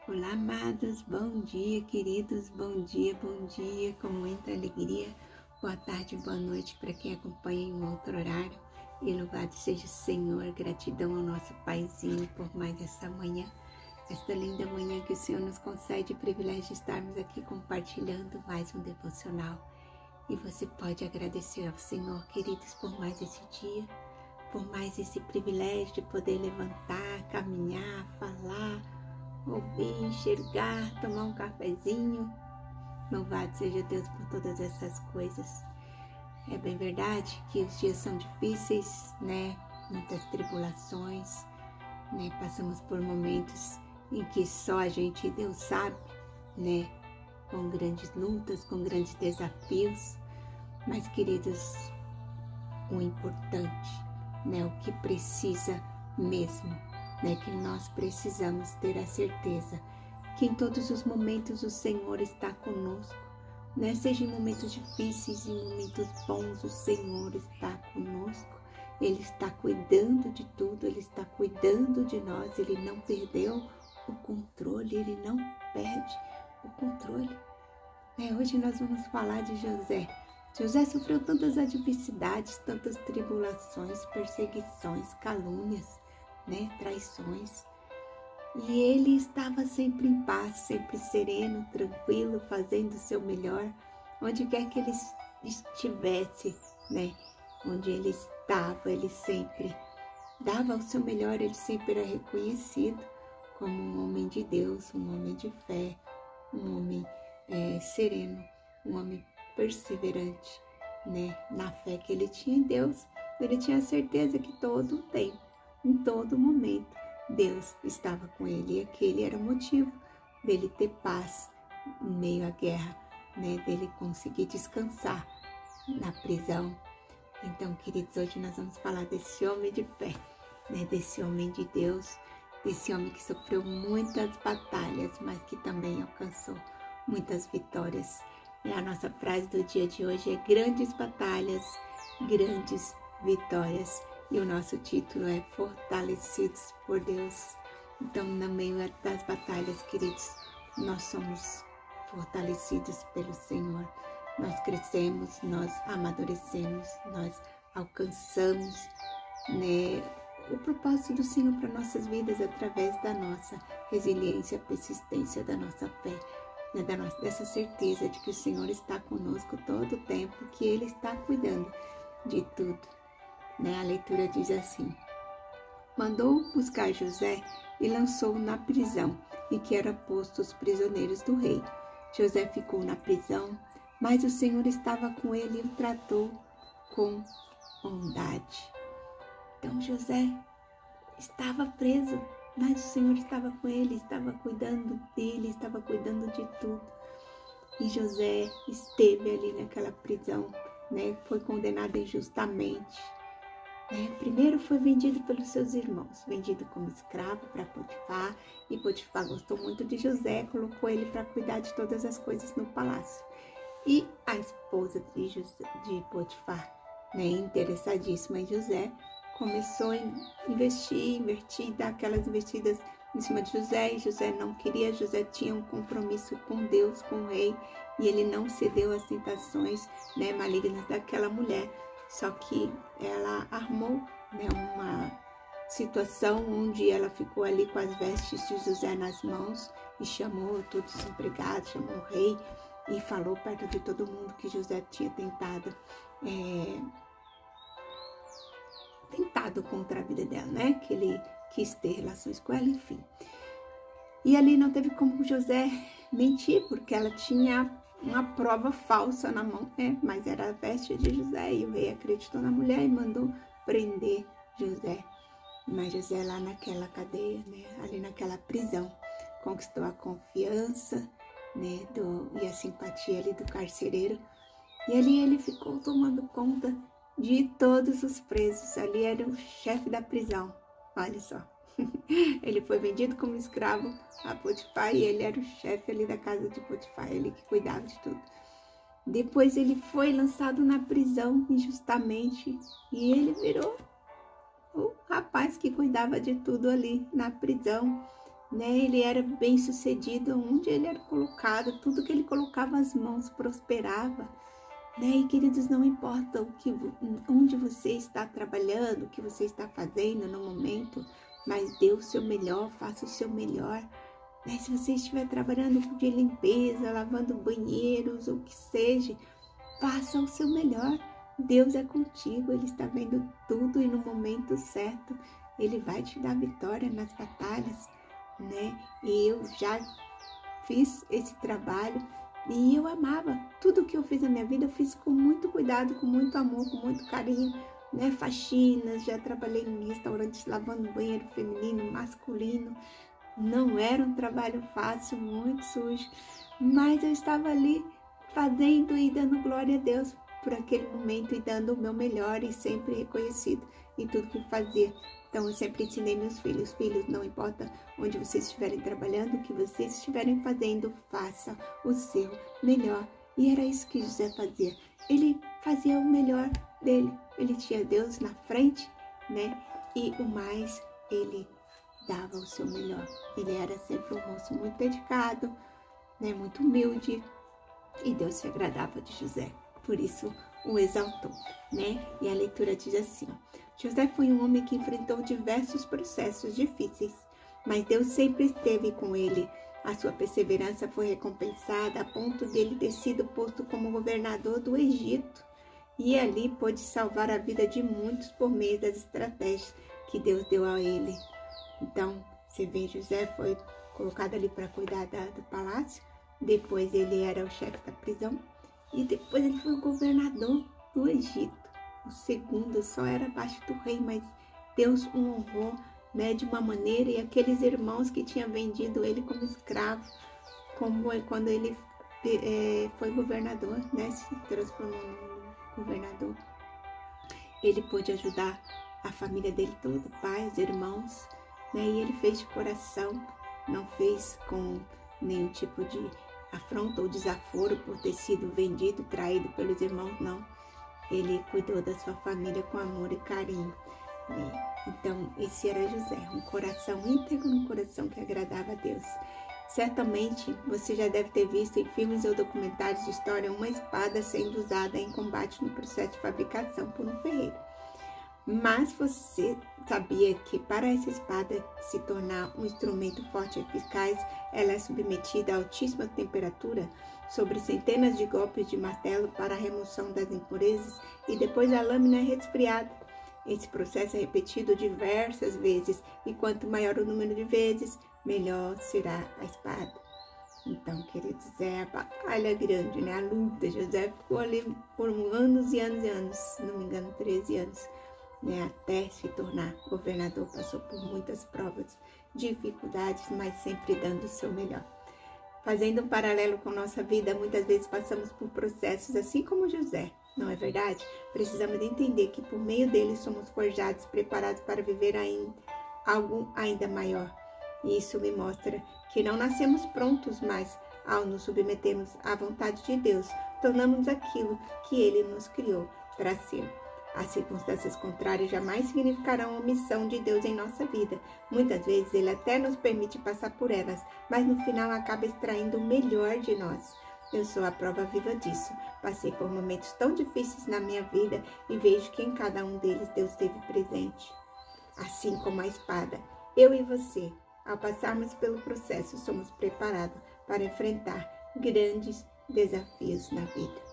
Olá, amados, bom dia, queridos, bom dia, com muita alegria. Boa tarde, boa noite para quem acompanha em um outro horário. E louvado seja o Senhor, gratidão ao nosso Paizinho por mais essa manhã, esta linda manhã que o Senhor nos concede o privilégio de estarmos aqui compartilhando mais um devocional. E você pode agradecer ao Senhor, queridos, por mais esse dia, por mais esse privilégio de poder levantar, caminhar, falar, ouvir, enxergar, tomar um cafezinho. Louvado seja Deus por todas essas coisas. É bem verdade que os dias são difíceis, né? Muitas tribulações, né? Passamos por momentos em que só a gente e Deus sabe, né? Com grandes lutas, com grandes desafios. Mas, queridos, o importante, né? O que precisa mesmo, né, que nós precisamos ter a certeza que em todos os momentos o Senhor está conosco, né? Seja em momentos difíceis, em momentos bons, o Senhor está conosco. Ele está cuidando de tudo, Ele está cuidando de nós, Ele não perdeu o controle, Ele não perde o controle. Hoje nós vamos falar de José. José sofreu tantas adversidades, tantas tribulações, perseguições, calúnias, né, traições, e ele estava sempre em paz, sempre sereno, tranquilo, fazendo o seu melhor, onde quer que ele estivesse, né, onde ele estava, ele sempre dava o seu melhor, ele sempre era reconhecido como um homem de Deus, um homem de fé, um homem sereno, um homem perseverante, né, na fé que ele tinha em Deus. Ele tinha certeza que todo o tempo, em todo momento, Deus estava com ele, e aquele era o motivo dele ter paz em meio à guerra, né? Dele conseguir descansar na prisão. Então, queridos, hoje nós vamos falar desse homem de fé, né? Desse homem de Deus, desse homem que sofreu muitas batalhas, mas que também alcançou muitas vitórias. E a nossa frase do dia de hoje é: grandes batalhas, grandes vitórias. E o nosso título é Fortalecidos por Deus. Então, no meio das batalhas, queridos, nós somos fortalecidos pelo Senhor. Nós crescemos, nós amadurecemos, nós alcançamos, né, o propósito do Senhor para nossas vidas através da nossa resiliência, persistência, da nossa fé, né, dessa certeza de que o Senhor está conosco todo o tempo, que Ele está cuidando de tudo. A leitura diz assim: mandou buscar José e lançou-o na prisão, em que eram postos os prisioneiros do rei. José ficou na prisão, mas o Senhor estava com ele e o tratou com bondade. Então José estava preso, mas o Senhor estava com ele, estava cuidando dele, estava cuidando de tudo. E José esteve ali naquela prisão, né? Foi condenado injustamente. Primeiro foi vendido pelos seus irmãos, vendido como escravo para Potifar, e Potifar gostou muito de José, colocou ele para cuidar de todas as coisas no palácio. E a esposa de Potifar, interessadíssima em José, começou a investir, dar aquelas investidas em cima de José, e José não queria. José tinha um compromisso com Deus, com o rei, e ele não cedeu às tentações, malignas daquela mulher. Só que ela armou, uma situação onde ela ficou ali com as vestes de José nas mãos e chamou todos os empregados, chamou o rei e falou perto de todo mundo que José tinha tentado contra a vida dela, que ele quis ter relações com ela, enfim. E ali não teve como José mentir, porque ela tinha uma prova falsa na mão, mas era a veste de José, e o rei acreditou na mulher e mandou prender José. Mas José, lá naquela cadeia, ali naquela prisão, conquistou a confiança, e a simpatia ali do carcereiro, e ali ele ficou tomando conta de todos os presos. Ali era o chefe da prisão, olha só. Ele foi vendido como escravo a Potifar, e ele era o chefe ali da casa de Potifar, ele que cuidava de tudo. Depois ele foi lançado na prisão injustamente, e ele virou o rapaz que cuidava de tudo ali na prisão. né? Ele era bem sucedido onde ele era colocado, tudo que ele colocava as mãos prosperava, né? E queridos, não importa onde você está trabalhando, o que você está fazendo no momento, mas dê o seu melhor, faça o seu melhor, né? Se você estiver trabalhando de limpeza, lavando banheiros, ou o que seja, faça o seu melhor. Deus é contigo, Ele está vendo tudo e no momento certo Ele vai te dar vitória nas batalhas, né? E eu já fiz esse trabalho e eu amava. Tudo que eu fiz na minha vida, eu fiz com muito cuidado, com muito amor, com muito carinho, né? Faxinas, já trabalhei em restaurantes lavando banheiro feminino, masculino. Não era um trabalho fácil, muito sujo, mas eu estava ali fazendo e dando glória a Deus por aquele momento e dando o meu melhor e sempre reconhecido em tudo que fazia. Então eu sempre ensinei meus filhos, não importa onde vocês estiverem trabalhando, o que vocês estiverem fazendo, faça o seu melhor. E era isso que José fazia. Ele fazia o melhor dele. Ele tinha Deus na frente, né? E o mais, ele dava o seu melhor. Ele era sempre um moço muito dedicado, né? Muito humilde. E Deus se agradava de José. Por isso o exaltou, né? E a leitura diz assim: José foi um homem que enfrentou diversos processos difíceis, mas Deus sempre esteve com ele. A sua perseverança foi recompensada a ponto de ele ter sido posto como governador do Egito. E ali pôde salvar a vida de muitos por meio das estratégias que Deus deu a ele. Então, você vê, José foi colocado ali para cuidar do palácio. Depois ele era o chefe da prisão. E depois ele foi o governador do Egito. O segundo só era abaixo do rei, mas Deus o honrou, né, de uma maneira. E aqueles irmãos que tinham vendido ele como escravo, como quando ele foi governador, né, se transformou no governador, ele pôde ajudar a família dele toda, o pai, os irmãos, né, e ele fez de coração, não fez com nenhum tipo de afronta ou desaforo por ter sido vendido, traído pelos irmãos, não. Ele cuidou da sua família com amor e carinho, né? Então, esse era José, um coração íntegro, um coração que agradava a Deus. Certamente, você já deve ter visto em filmes ou documentários de história uma espada sendo usada em combate no processo de fabricação por um ferreiro. Mas você sabia que para essa espada se tornar um instrumento forte e eficaz, ela é submetida a altíssima temperatura, sobre centenas de golpes de martelo para a remoção das impurezas, e depois a lâmina é resfriada. Esse processo é repetido diversas vezes, e quanto maior o número de vezes, melhor será a espada. Então, queridos, é a batalha grande, né? A luta. José ficou ali por anos e anos e anos, se não me engano, 13 anos. Né, até se tornar governador, passou por muitas provas, dificuldades, mas sempre dando o seu melhor. Fazendo um paralelo com nossa vida, muitas vezes passamos por processos assim como José, não é verdade? Precisamos entender que por meio deles somos forjados, preparados para viver algo ainda maior. E isso me mostra que não nascemos prontos, mas ao nos submetermos à vontade de Deus, tornamos aquilo que Ele nos criou para ser. As circunstâncias contrárias jamais significarão a omissão de Deus em nossa vida. Muitas vezes Ele até nos permite passar por elas, mas no final acaba extraindo o melhor de nós. Eu sou a prova viva disso. Passei por momentos tão difíceis na minha vida e vejo que em cada um deles Deus esteve presente. Assim como a espada, eu e você, ao passarmos pelo processo, somos preparados para enfrentar grandes desafios na vida.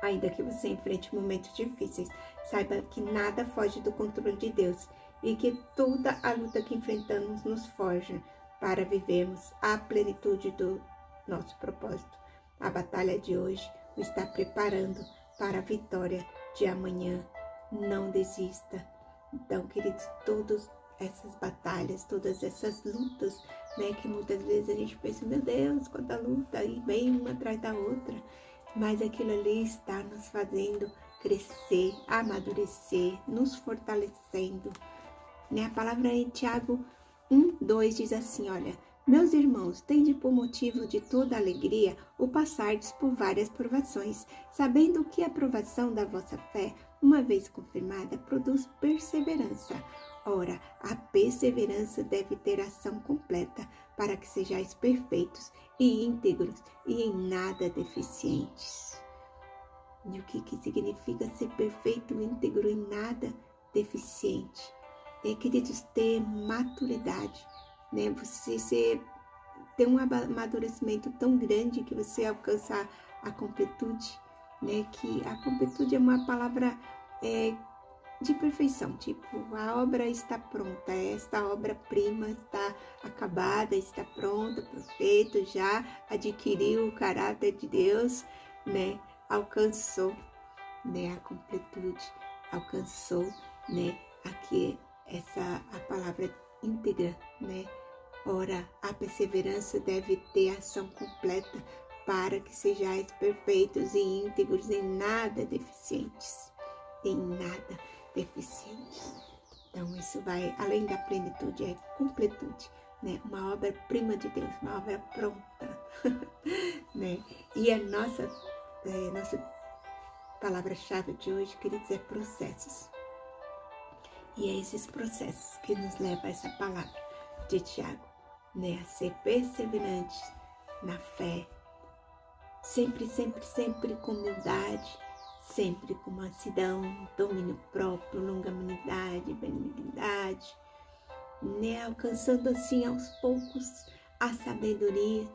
Ainda que você enfrente momentos difíceis, saiba que nada foge do controle de Deus e que toda a luta que enfrentamos nos forja para vivermos a plenitude do nosso propósito. A batalha de hoje o está preparando para a vitória de amanhã. Não desista. Então, queridos, todas essas batalhas, todas essas lutas, né, que muitas vezes a gente pensa, meu Deus, quanta luta, e vem uma atrás da outra. Mas aquilo ali está nos fazendo crescer, amadurecer, nos fortalecendo. A palavra em Tiago 1:2 diz assim, olha, meus irmãos, tende por motivo de toda alegria o passardes por várias provações, sabendo que a provação da vossa fé, uma vez confirmada, produz perseverança. Ora, a perseverança deve ter ação completa, para que sejais perfeitos e íntegros e em nada deficientes. E o que significa ser perfeito, íntegro e nada deficiente? Queridos, ter maturidade, né? Você ter um amadurecimento tão grande que você alcança a completude, né? Que a completude é uma palavra de perfeição, tipo, a obra está pronta, esta obra-prima está acabada, está pronta, perfeito, já adquiriu o caráter de Deus, né? Alcançou, né, a completude, alcançou, né, aqui a palavra íntegra, né? Ora, a perseverança deve ter ação completa para que sejais perfeitos e íntegros, em nada deficientes, em nada deficientes. Então, isso vai além da plenitude, é completude, né? Uma obra-prima de Deus, uma obra pronta, né? E a nossa palavra-chave de hoje, queridos, é processos. E é esses processos que nos levam a essa palavra de Tiago, né? A ser perseverantes na fé, sempre com humildade, sempre com mansidão, domínio próprio, longanimidade, benignidade, né? Alcançando assim aos poucos a sabedoria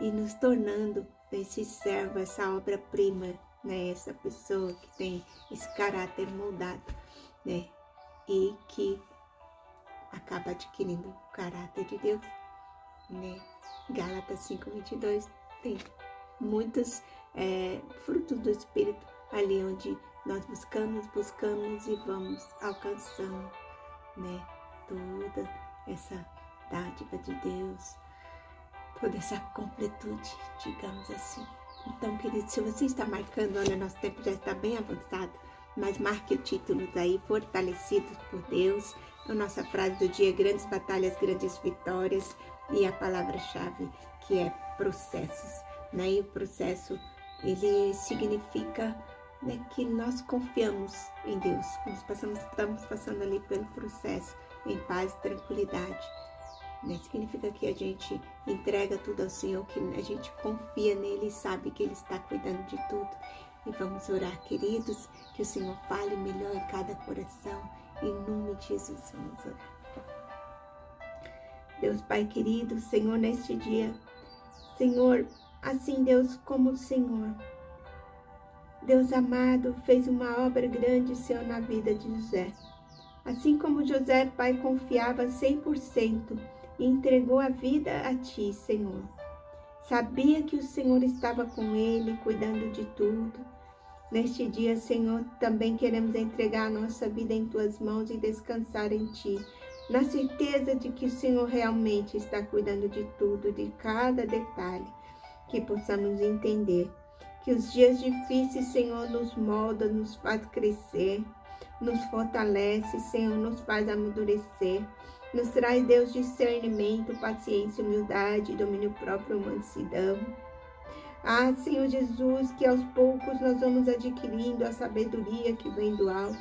e nos tornando esse servo, essa obra-prima, né? Essa pessoa que tem esse caráter moldado, né? E que acaba adquirindo o caráter de Deus, né? Gálatas 5:22 tem muitos frutos do Espírito ali onde nós buscamos e vamos alcançando, né? Toda essa dádiva de Deus, toda essa completude, digamos assim. Então, querido, se você está marcando, olha, nosso tempo já está bem avançado, mas marque o título daí, Fortalecidos por Deus. A nossa frase do dia, grandes batalhas, grandes vitórias, e a palavra-chave que é processos, né? E o processo, ele significa, né, que nós confiamos em Deus. Nós estamos passando ali pelo processo em paz e tranquilidade, né? Significa que a gente entrega tudo ao Senhor, que a gente confia nele e sabe que Ele está cuidando de tudo. E vamos orar, queridos, que o Senhor fale melhor em cada coração. Em nome de Jesus, vamos orar. Deus Pai querido, Senhor, neste dia, Senhor, assim Deus como o Senhor, Deus amado, fez uma obra grande, Senhor, na vida de José. Assim como José, Pai, confiava 100% e entregou a vida a Ti, Senhor. Sabia que o Senhor estava com ele, cuidando de tudo. Neste dia, Senhor, também queremos entregar a nossa vida em Tuas mãos e descansar em Ti, na certeza de que o Senhor realmente está cuidando de tudo, de cada detalhe, que possamos entender que os dias difíceis, Senhor, nos molda, nos faz crescer, nos fortalece, Senhor, nos faz amadurecer, nos traz, Deus, discernimento, paciência, humildade, domínio próprio, mansidão. Ah, Senhor Jesus, que aos poucos nós vamos adquirindo a sabedoria que vem do alto,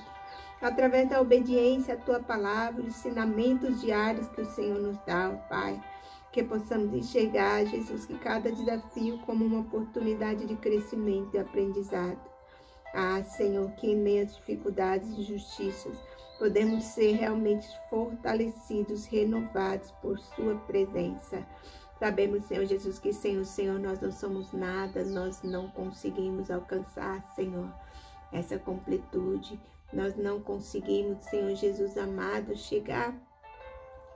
através da obediência à Tua palavra, os ensinamentos diários que o Senhor nos dá, ó Pai, que possamos enxergar, Jesus, que cada desafio como uma oportunidade de crescimento e aprendizado. Ah, Senhor, que em meio às dificuldades e injustiças podemos ser realmente fortalecidos, renovados por Sua presença. Sabemos, Senhor Jesus, que sem o Senhor nós não somos nada, nós não conseguimos alcançar, Senhor, essa completude. Nós não conseguimos, Senhor Jesus amado, chegar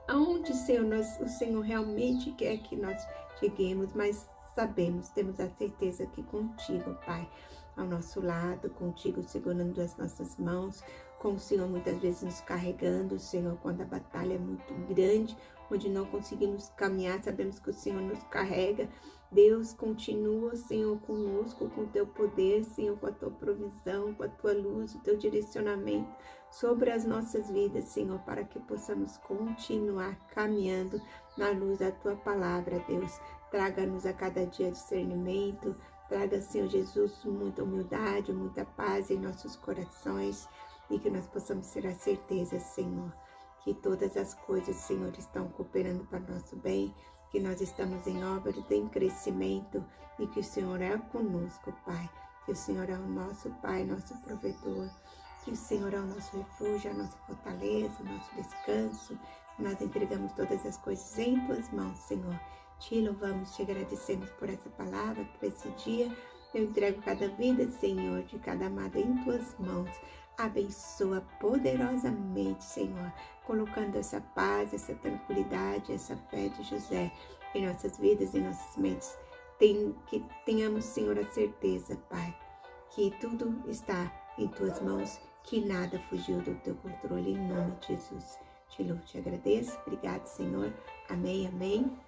aonde, Senhor, o Senhor realmente quer que nós cheguemos, mas sabemos, temos a certeza que contigo, Pai, ao nosso lado, contigo segurando as nossas mãos, com o Senhor muitas vezes nos carregando, Senhor, quando a batalha é muito grande, onde não conseguimos caminhar, sabemos que o Senhor nos carrega. Deus, continua, Senhor, conosco, com o Teu poder, Senhor, com a Tua provisão, com a Tua luz, o Teu direcionamento sobre as nossas vidas, Senhor, para que possamos continuar caminhando na luz da Tua palavra, Deus. Traga-nos a cada dia discernimento, traga, Senhor Jesus, muita humildade, muita paz em nossos corações. e que nós possamos ter a certeza, Senhor, que todas as coisas, Senhor, estão cooperando para o nosso bem, que nós estamos em obra, em crescimento e que o Senhor é conosco, Pai, que o Senhor é o nosso Pai, nosso provedor, que o Senhor é o nosso refúgio, a nossa fortaleza, o nosso descanso. Nós entregamos todas as coisas em Tuas mãos, Senhor. Te louvamos, te agradecemos por essa palavra, por esse dia. Eu entrego cada vida, Senhor, de cada amada em Tuas mãos. Abençoa poderosamente, Senhor, colocando essa paz, essa tranquilidade, essa fé de José em nossas vidas, em nossas mentes. Que tenhamos, Senhor, a certeza, Pai, que tudo está em Tuas mãos, que nada fugiu do Teu controle, em nome de Jesus. Te louvo, te agradeço. Obrigado, Senhor. Amém, amém.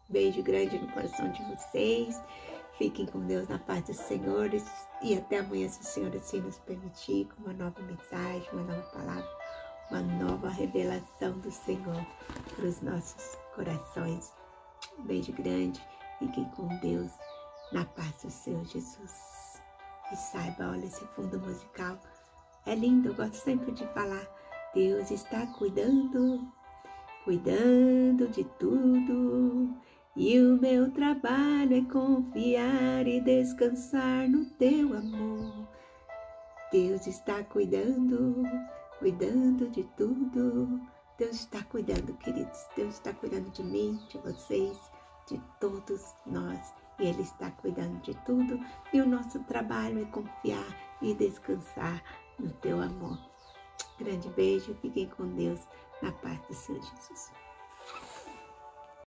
Beijo grande no coração de vocês. Fiquem com Deus na paz dos senhores. E até amanhã, se o Senhor assim nos permitir, com uma nova mensagem, uma nova palavra, uma nova revelação do Senhor para os nossos corações. Beijo grande. Fiquem com Deus na paz do Senhor Jesus. E saiba, olha, esse fundo musical é lindo. Eu gosto sempre de falar. Deus está cuidando de tudo. E o meu trabalho é confiar e descansar no Teu amor. Deus está cuidando de tudo. Deus está cuidando, queridos. Deus está cuidando de mim, de vocês, de todos nós. E Ele está cuidando de tudo. E o nosso trabalho é confiar e descansar no Teu amor. Grande beijo, fiquem com Deus, na paz do Senhor Jesus.